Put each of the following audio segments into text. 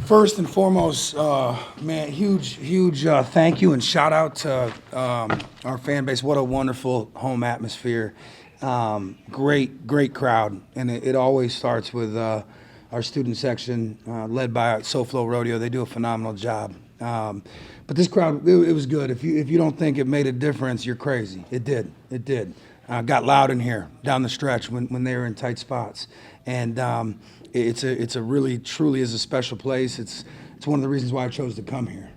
First and foremost, man, huge thank you and shout out to our fan base. What a wonderful home atmosphere. Great crowd. And it always starts with our student section led by SoFlo Rodeo. They do a phenomenal job. But this crowd, it was good. If you don't think it made a difference, you're crazy. It did. Got loud in here down the stretch when they were in tight spots. And it's a really, truly is a special place. It's one of the reasons why I chose to come here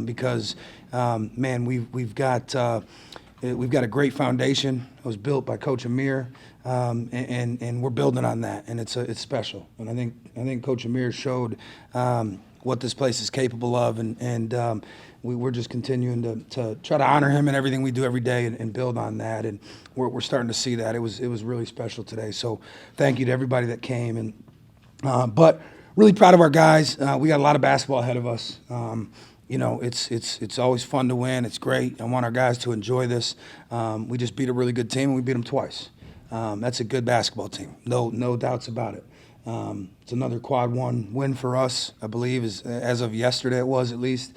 because, man, we've got a great foundation. It was built by Coach Amir, and we're building on that, and it's special. And I think Coach Amir showed what this place is capable of, and we're just continuing to try to honor him in everything we do every day and build on that. And we're starting to see that. It was really special today. So thank you to everybody that came. And but really proud of our guys. We got a lot of basketball ahead of us. It's always fun to win. It's great. I want our guys to enjoy this. We just beat a really good team, and we beat them twice. That's a good basketball team. No doubts about it. It's another quad one win for us, I believe, as of yesterday it was at least.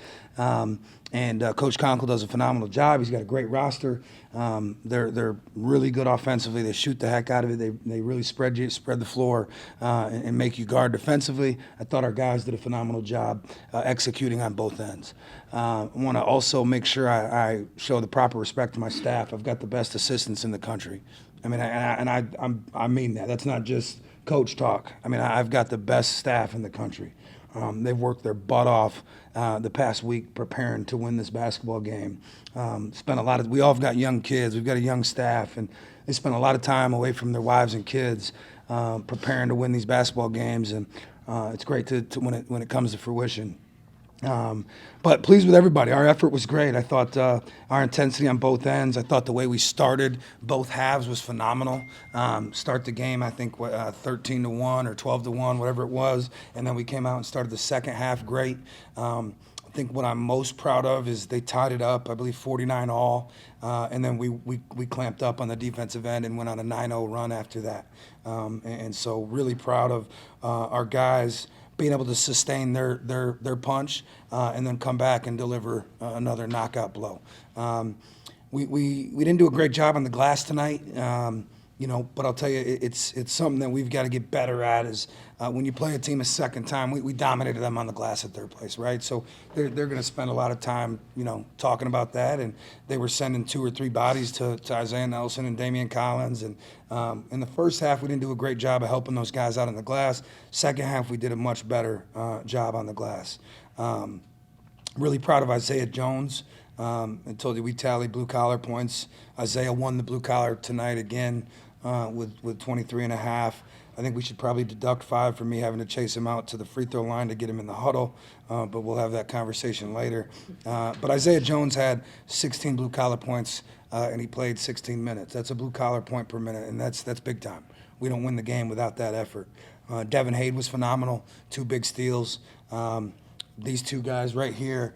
And Coach Conkle does a phenomenal job. He's got a great roster. They're really good offensively. They shoot the heck out of it. They really spread the floor and make you guard defensively. I thought our guys did a phenomenal job executing on both ends. I want to also make sure I show the proper respect to my staff. I've got the best assistants in the country. I mean, I mean that. That's not just coach talk. I mean, I've got the best staff in the country. They've worked their butt off the past week preparing to win this basketball game. We all have got young kids. We've got a young staff, and they spend a lot of time away from their wives and kids preparing to win these basketball games. And it's great to when it comes to fruition. But pleased with everybody. Our effort was great. I thought our intensity on both ends. I thought the way we started both halves was phenomenal. Start the game, I think, 13-1 or 12-1, whatever it was, and then we came out and started the second half great. I think what I'm most proud of is they tied it up, I believe 49 all, and then we clamped up on the defensive end and went on a 9-0 run after that. And so really proud of our guys being able to sustain their punch and then come back and deliver another knockout blow. We didn't do a great job on the glass tonight, but I'll tell you, it's something that we've got to get better at is when you play a team a second time, we dominated them on the glass at their place, right? So they're going to spend a lot of time, talking about that, and they were sending 2 or 3 bodies to Isaiah Nelson and Damian Collins, and in the first half, we didn't do a great job of helping those guys out on the glass. Second half, we did a much better job on the glass. Really proud of Isaiah Jones. I told you we tallied blue-collar points. Isaiah won the blue-collar tonight again with 23 and a half. I think we should probably deduct 5 for me having to chase him out to the free throw line to get him in the huddle, but we'll have that conversation later. But Isaiah Jones had 16 blue-collar points, and he played 16 minutes. That's a blue-collar point per minute, and that's big time. We don't win the game without that effort. Devin Hade was phenomenal, 2 big steals. These 2 guys right here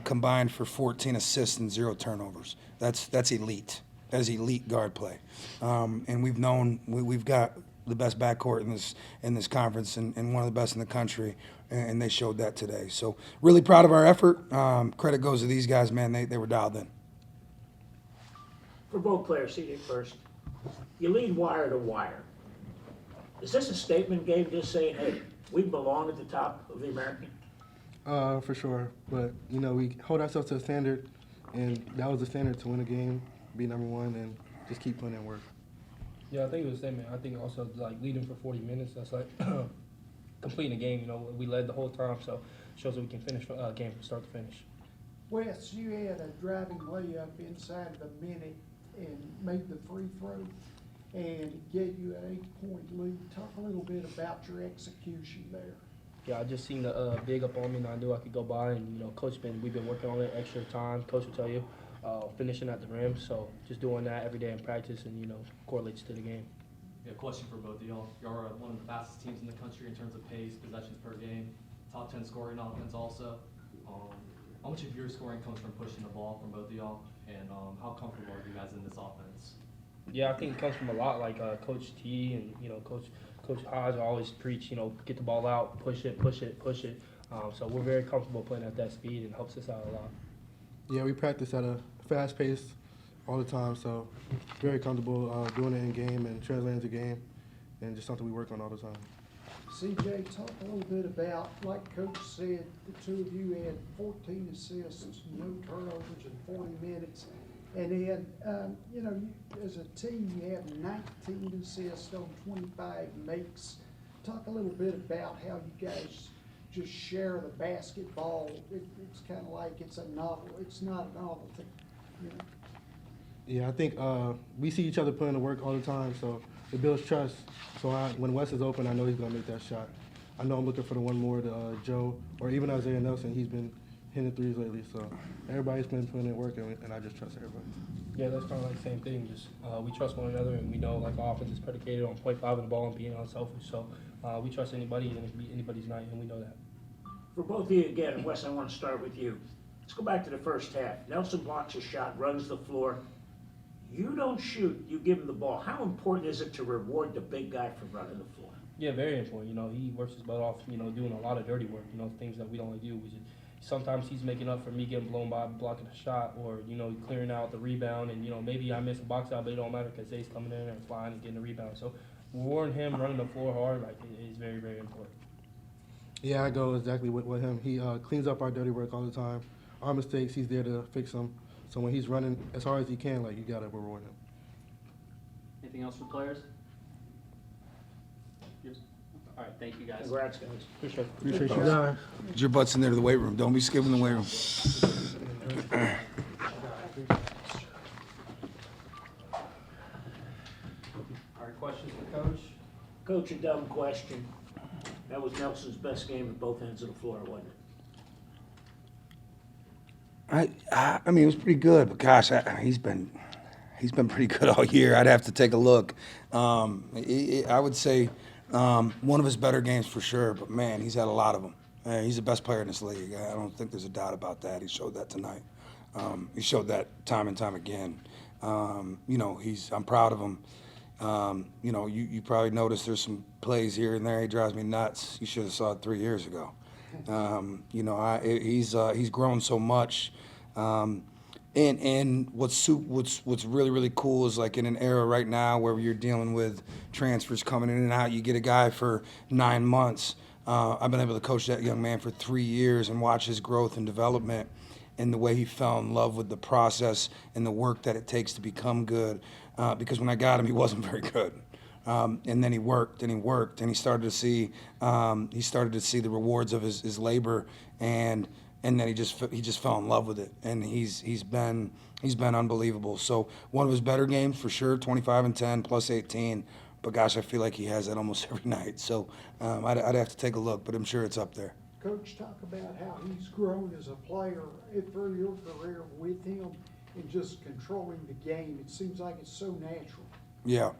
combined for 14 assists and 0 turnovers. That's elite. That is elite guard play. And we've got the best backcourt in this conference and one of the best in the country, and they showed that today. So really proud of our effort. Credit goes to these guys, man. They were dialed in. For both players, seated first, you lead wire to wire. Is this a statement game just saying, hey, we belong at the top of the American? For sure. But, we hold ourselves to a standard, and that was the standard to win a game, be number 1, and just keep putting in work. Yeah, I think it was the same, man. I think also, leading for 40 minutes, that's completing a game. We led the whole time, so it shows that we can finish a game from start to finish. Wes, you had a driving layup inside of a minute and made the free throw and gave you an 8-point lead. Talk a little bit about your execution there. Yeah, I just seen the big up on me, and I knew I could go by. And we've been working on it extra time. Coach will tell you, finishing at the rim. So just doing that every day in practice, and correlates to the game. Yeah, question for both of y'all. Y'all are one of the fastest teams in the country in terms of pace, possessions per game, top 10 scoring offense also. How much of your scoring comes from pushing the ball from both of y'all, and how comfortable are you guys in this offense? Yeah, I think it comes from a lot, like Coach T and Coach Hodge always preach, get the ball out, push it. So we're very comfortable playing at that speed and helps us out a lot. Yeah, we practice at a fast pace all the time, so very comfortable doing it in game and translating to game, and just something we work on all the time. CJ, talk a little bit about, like Coach said, the two of you had 14 assists, no turnovers in 40 minutes. And then, as a team, you have 19 assists on 25 makes. Talk a little bit about how you guys just share the basketball. It's kind of like it's not a novelty, you know. Yeah, I think we see each other putting the work all the time, so it builds trust. So when Wes is open, I know he's going to make that shot. I know I'm looking for the one more to Joe, or even Isaiah Nelson. He's been hitting threes lately, so everybody's been putting in work, and I just trust everybody. Yeah, that's kind of like the same thing. Just we trust one another, and we know like our offense is predicated on .5 of the ball and being unselfish. So we trust anybody, and it can be anybody's night, and we know that. For both of you again, and Wes, I want to start with you. Let's go back to the first half. Nelson blocks a shot, runs the floor. You don't shoot, you give him the ball. How important is it to reward the big guy for running the floor? Yeah, very important. He works his butt off, doing a lot of dirty work, things that we don't like do. Sometimes he's making up for me getting blown by blocking a shot or, clearing out the rebound. And, maybe I miss a box out, but it don't matter because Zay's coming in and flying and getting the rebound. So rewarding him, running the floor hard, is very, very important. Yeah, I go exactly with him. He cleans up our dirty work all the time. Our mistakes, he's there to fix them. So when he's running as hard as he can, you got to reward him. Anything else for players? Yes. All right, thank you guys. Congrats, guys. Appreciate you guys. Get your butts in there to the weight room. Don't be skipping the weight room. All right, questions for Coach? Coach, a dumb question. That was Nelson's best game at both ends of the floor, wasn't it? I mean, it was pretty good, but gosh, he's been pretty good all year. I'd have to take a look. I would say one of his better games for sure, but man, he's had a lot of them. He's the best player in this league. I don't think there's a doubt about that. He showed that tonight. He showed that time and time again. I'm proud of him. You probably noticed there's some plays here and there. He drives me nuts. You should have saw it 3 years ago. He's grown so much. And what's really, really cool is like in an era right now where you're dealing with transfers coming in and out, you get a guy for 9 months. I've been able to coach that young man for 3 years and watch his growth and development and the way he fell in love with the process and the work that it takes to become good. Because when I got him, he wasn't very good. And then he worked and he worked and he started to see the rewards of his labor and then he just fell in love with it, and he's been unbelievable. So one of his better games for sure, 25 and 10 plus 18. But gosh, I feel like he has that almost every night. So I'd have to take a look, but I'm sure it's up there. Coach, talk about how he's grown as a player through your career with him and just controlling the game. It seems like it's so natural. Yeah.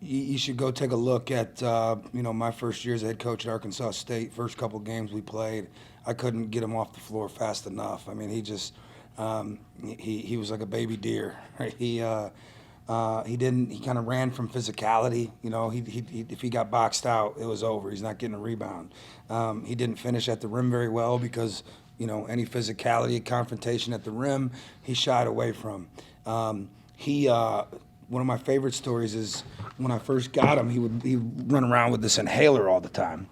You should go take a look at, my first year as head coach at Arkansas State. First couple games we played, I couldn't get him off the floor fast enough. I mean, he just, he was like a baby deer. Right? He kind of ran from physicality. If he got boxed out, it was over. He's not getting a rebound. He didn't finish at the rim very well because, any physicality, confrontation at the rim, he shied away from. One of my favorite stories is when I first got him, he'd run around with this inhaler all the time.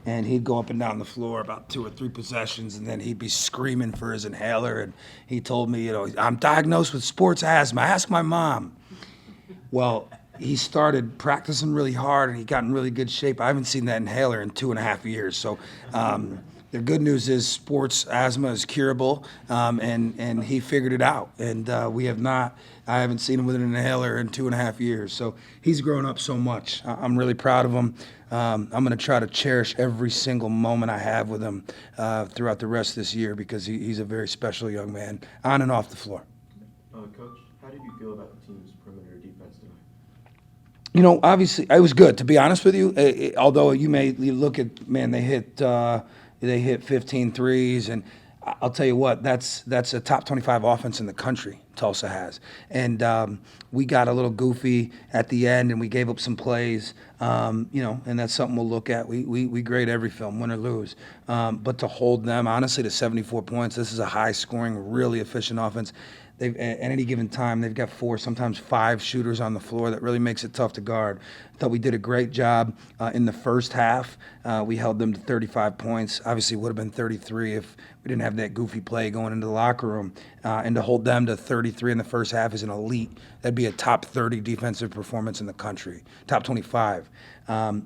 And he'd go up and down the floor about 2 or 3 possessions, and then he'd be screaming for his inhaler. And he told me, I'm diagnosed with sports asthma. Ask my mom. Well, he started practicing really hard, and he got in really good shape. I haven't seen that inhaler in 2.5 years. So the good news is sports asthma is curable, and he figured it out. And I haven't seen him with an inhaler in 2.5 years. So he's grown up so much. I'm really proud of him. I'm going to try to cherish every single moment I have with him throughout the rest of this year because he's a very special young man on and off the floor. Coach, how did you feel about the team's perimeter defense tonight? Obviously, it was good, to be honest with you. Although you look at, man, they hit 15 threes, and I'll tell you what, that's a top 25 offense in the country, Tulsa has. And we got a little goofy at the end, and we gave up some plays, and that's something we'll look at. We grade every film, win or lose. But to hold them, honestly, to 74 points, this is a high-scoring, really efficient offense. At any given time, they've got 4, sometimes 5 shooters on the floor. That really makes it tough to guard. I thought we did a great job in the first half. We held them to 35 points. Obviously, it would have been 33 if we didn't have that goofy play going into the locker room. And to hold them to 33 in the first half is an elite. That'd be a top 30 defensive performance in the country, top 25.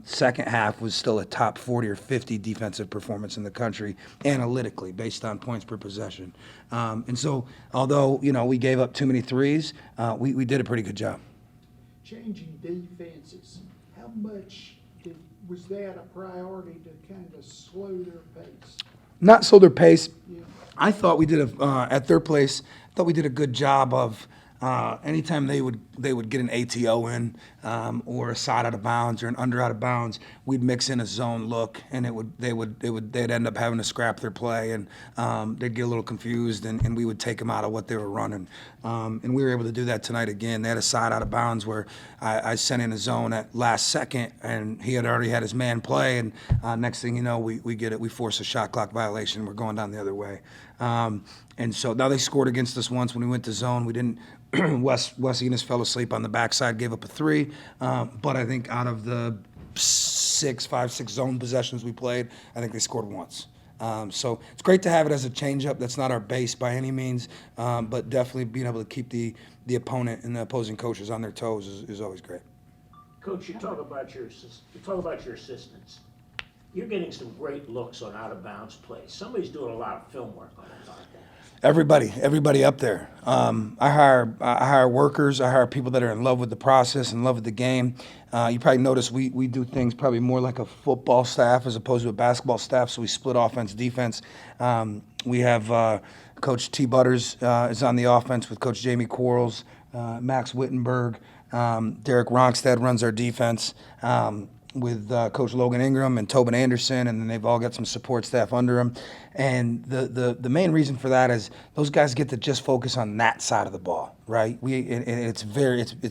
Second half was still a top 40 or 50 defensive performance in the country, analytically, based on points per possession. And so, although, we gave up too many threes, we did a pretty good job. Changing defenses, how much was that a priority to kind of slow their pace? Not slow their pace. Yeah. I thought we did at third place. I thought we did a good job of anytime they would get an ATO in or a side out of bounds or an under out of bounds, we'd mix in a zone look, and they'd end up having to scrap their play, and they'd get a little confused, and we would take them out of what they were running. And we were able to do that tonight again. They had a side out of bounds where I sent in a zone at last second, and he had already had his man play, and next thing you know, we get it. We force a shot clock violation. We're going down the other way. And so now they scored against us once when we went to zone. We didn't. Wes Enos fell asleep on the backside, gave up a 3. But I think out of the 5, 6 zone possessions we played, I think they scored once. So it's great to have it as a changeup. That's not our base by any means, but definitely being able to keep the opponent and the opposing coaches on their toes is always great. Coach, you talk about your assistants. You're getting some great looks on out-of-bounds plays. Somebody's doing a lot of film work on it, aren't they? Everybody up there. I hire workers. I hire people that are in love with the process, in love with the game. You probably notice we do things probably more like a football staff as opposed to a basketball staff. So we split offense, defense. We have Coach T. Butters is on the offense with Coach Jamie Quarles, Max Wittenberg, Derek Ronstadt runs our defense. With Coach Logan Ingram and Tobin Anderson, and then they've all got some support staff under them. And the main reason for that is those guys get to just focus on that side of the ball, right? It's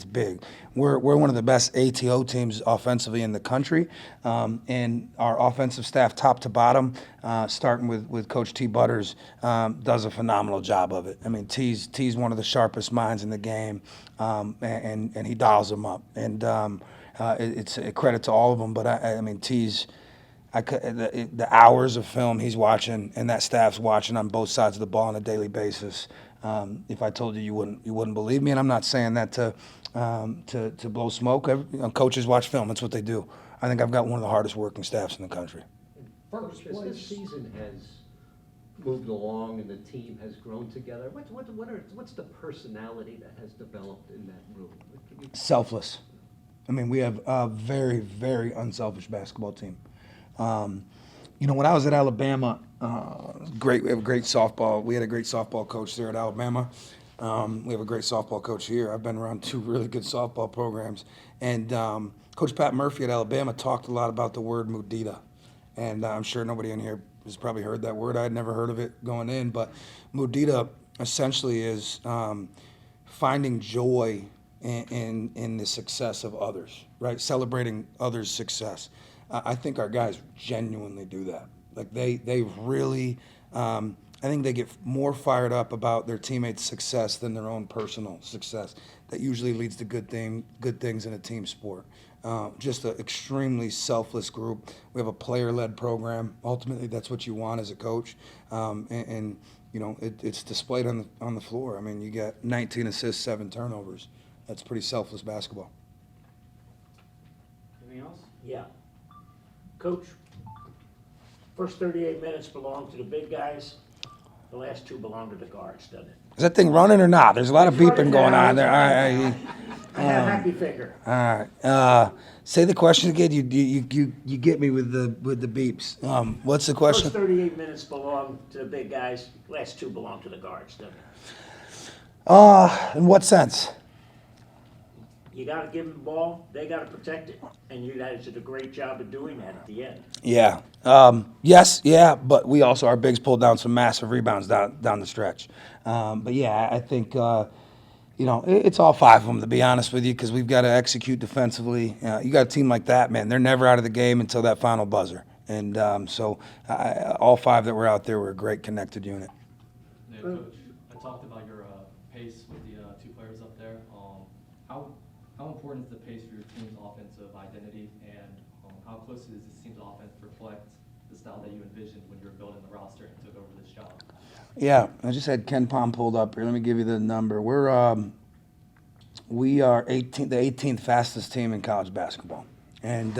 big. We're one of the best ATO teams offensively in the country, and our offensive staff, top to bottom, starting with Coach T. Butters, does a phenomenal job of it. I mean, T's one of the sharpest minds in the game, and he dials them up. And it's a credit to all of them, but I mean, the hours of film he's watching and that staff's watching on both sides of the ball on a daily basis. If I told you, you wouldn't believe me, and I'm not saying that to blow smoke. Coaches watch film; that's what they do. I think I've got one of the hardest working staffs in the country. First As place. this season has moved along and the team has grown together, what's the personality that has developed in that room? Selfless. I mean, we have a very, very unselfish basketball team. When I was at Alabama, we have a great softball. We had a great softball coach there at Alabama. We have a great softball coach here. I've been around 2 really good softball programs. And Coach Pat Murphy at Alabama talked a lot about the word mudita. And I'm sure nobody in here has probably heard that word. I had never heard of it going in. But mudita essentially is finding joy in the success of others, right? Celebrating others' success. I think our guys genuinely do that. Like they really, I think they get more fired up about their teammates' success than their own personal success. That usually leads to good things in a team sport. Just an extremely selfless group. We have a player-led program. Ultimately, that's what you want as a coach, and it's displayed on the floor. I mean, you got 19 assists, 7 turnovers. That's pretty selfless basketball. Anything else? Yeah. Coach, first 38 minutes belong to the big guys. The last 2 belong to the guards, doesn't it? Is that thing running or not? There's a lot of beeping going on there. I have a happy finger. All right. Say the question again. You get me with the beeps. What's the question? First 38 minutes belong to the big guys. Last 2 belong to the guards, doesn't it? In what sense? You gotta give them the ball, they gotta protect it, and you guys did a great job of doing that at the end. Yeah. Yes, yeah, but we also, our bigs pulled down some massive rebounds down the stretch. But yeah, I think, it's all five of them, to be honest with you, because we've got to execute defensively. You got a team like that, man, they're never out of the game until that final buzzer. And all five that were out there were a great connected unit. Yeah, Coach, I talked about your pace with the two players up there. How important is the pace for your team's offensive identity, and how closely does this team's offense reflect the style that you envisioned when you were building the roster and took over this job? Yeah, I just had Ken Palm pulled up here. Let me give you the number. We are the 18th fastest team in college basketball, and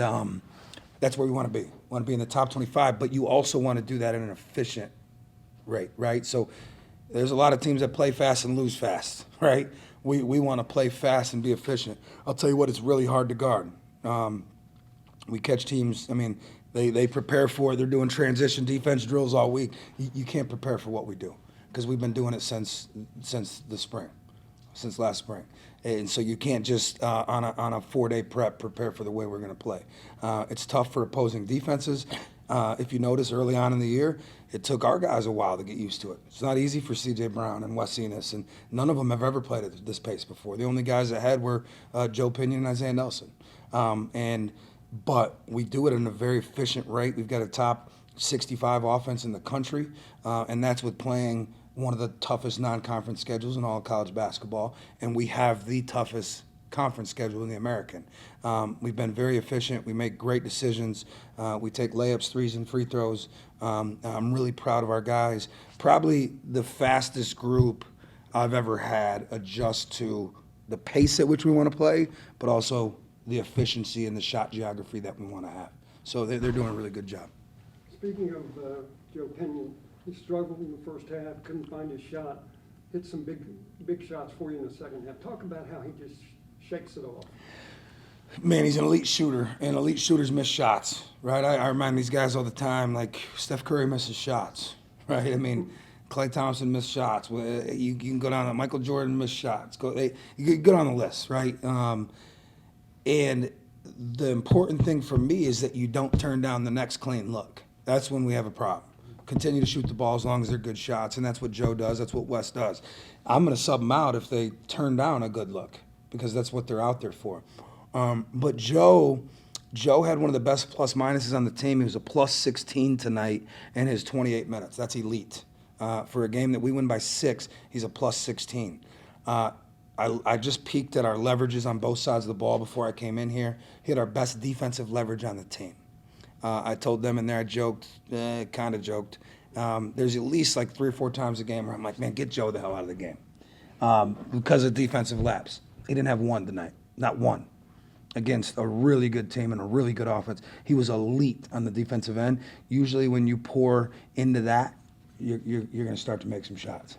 that's where we want to be. We want to be in the top 25, but you also want to do that at an efficient rate, right? So there's a lot of teams that play fast and lose fast, right? We want to play fast and be efficient. I'll tell you what, it's really hard to guard. We catch teams, I mean, they prepare for it. They're doing transition defense drills all week. You can't prepare for what we do because we've been doing it since the spring, since last spring. And so you can't just on a 4-day prepare for the way we're going to play. It's tough for opposing defenses. If you notice early on in the year, it took our guys a while to get used to it. It's not easy for C.J. Brown and Wes Enos, and none of them have ever played at this pace before. The only guys that had were Joe Pinion and Isaiah Nelson. But we do it in a very efficient rate. We've got a top 65 offense in the country, and that's with playing one of the toughest non-conference schedules in all of college basketball, and we have the toughest conference schedule in the American. We've been very efficient. We make great decisions. We take layups, threes, and free throws. I'm really proud of our guys. Probably the fastest group I've ever had adjust to the pace at which we want to play, but also the efficiency and the shot geography that we want to have. So they're doing a really good job. Speaking of Joe Pinion, he struggled in the first half, couldn't find his shot, hit some big shots for you in the second half. Talk about how he just shakes it off. Man, he's an elite shooter, and elite shooters miss shots, right? I remind these guys all the time, like Steph Curry misses shots, right? I mean, Klay Thompson missed shots. You can go down to Michael Jordan missed shots. You go down the list, right? And the important thing for me is that you don't turn down the next clean look. That's when we have a problem. Continue to shoot the ball as long as they're good shots, and that's what Joe does. That's what Wes does. I'm going to sub them out if they turn down a good look because that's what they're out there for. But Joe had one of the best plus minuses on the team. He was a plus 16 tonight in his 28 minutes. That's elite. For a game that we win by 6, he's a plus 16. I just peeked at our leverages on both sides of the ball before I came in here. He had our best defensive leverage on the team. I told them in there, I joked, kind of joked. There's at least like 3 or 4 times a game where I'm like, man, get Joe the hell out of the game because of defensive laps. He didn't have one tonight, not one, against a really good team and a really good offense. He was elite on the defensive end. Usually when you pour into that, you're going to start to make some shots.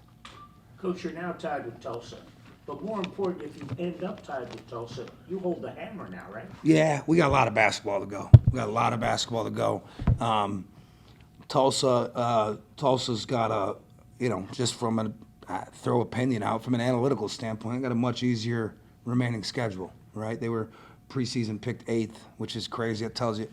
Coach, you're now tied with Tulsa. But more important, if you end up tied with Tulsa, you hold the hammer now, right? Yeah, we got a lot of basketball to go. Tulsa's got a, just from a throw opinion out, from an analytical standpoint, got a much easier remaining schedule, right? They were preseason picked 8th, which is crazy. It tells you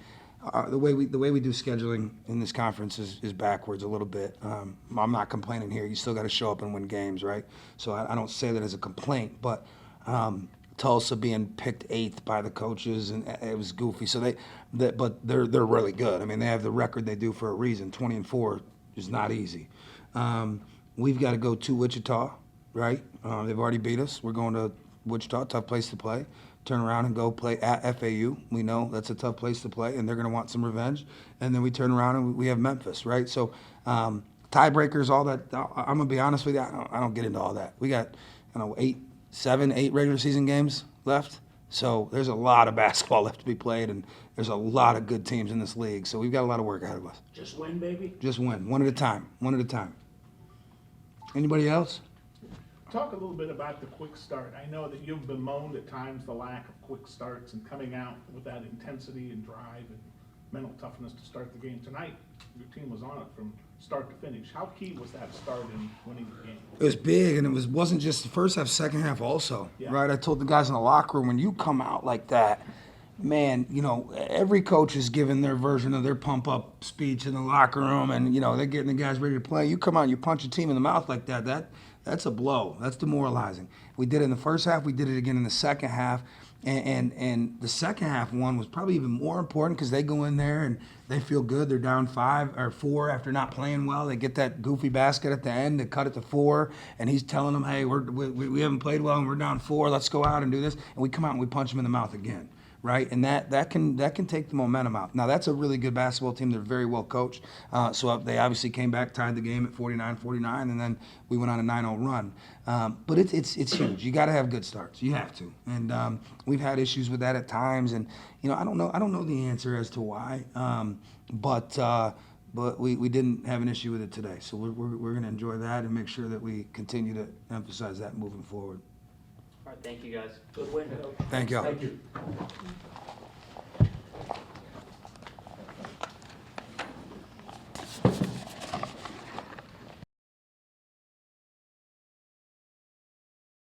the way we do scheduling in this conference is backwards a little bit. I'm not complaining here. You still got to show up and win games, right? So I don't say that as a complaint, but Tulsa being picked 8th by the coaches, and it was goofy. So but they're really good. I mean, they have the record they do for a reason. 20-4 is not easy. We've got to go to Wichita, right? They've already beat us. We're going to Wichita, tough place to play. Turn around and go play at FAU. We know that's a tough place to play, and they're going to want some revenge. And then we turn around and we have Memphis, right? So tiebreakers, all that. I'm going to be honest with you. I don't get into all that. We got, 8 regular season games left. So there's a lot of basketball left to be played, and there's a lot of good teams in this league. So we've got a lot of work ahead of us. Just win, baby? Just win, one at a time. Anybody else? Talk a little bit about the quick start. I know that you've bemoaned at times the lack of quick starts and coming out with that intensity and drive. And mental toughness to start the game. Tonight, your team was on it from start to finish. How key was that start in winning the game? It was big, and wasn't just the first half, second half also, Yeah. right? I told the guys in the locker room, when you come out like that, man, every coach is giving their version of their pump-up speech in the locker room, and, they're getting the guys ready to play. You come out and you punch a team in the mouth like that's a blow. That's demoralizing. We did it in the first half. We did it again in the second half. And the second half one was probably even more important because they go in there and they feel good. They're down 5 or 4 after not playing well. They get that goofy basket at the end to cut it to 4, and he's telling them, "Hey, we haven't played well and we're down 4. Let's go out and do this." And we come out and we punch them in the mouth again, right? And that can take the momentum out. Now that's a really good basketball team. They're very well coached. So they obviously came back, tied the game at 49-49, and then we went on a 9-0 run. But it's huge. You got to have good starts. You have to. And we've had issues with that at times. And I don't know the answer as to why. But we didn't have an issue with it today. So we're going to enjoy that and make sure that we continue to emphasize that moving forward. All right, thank you guys. Good win, Coach. Thank y'all. Thank you.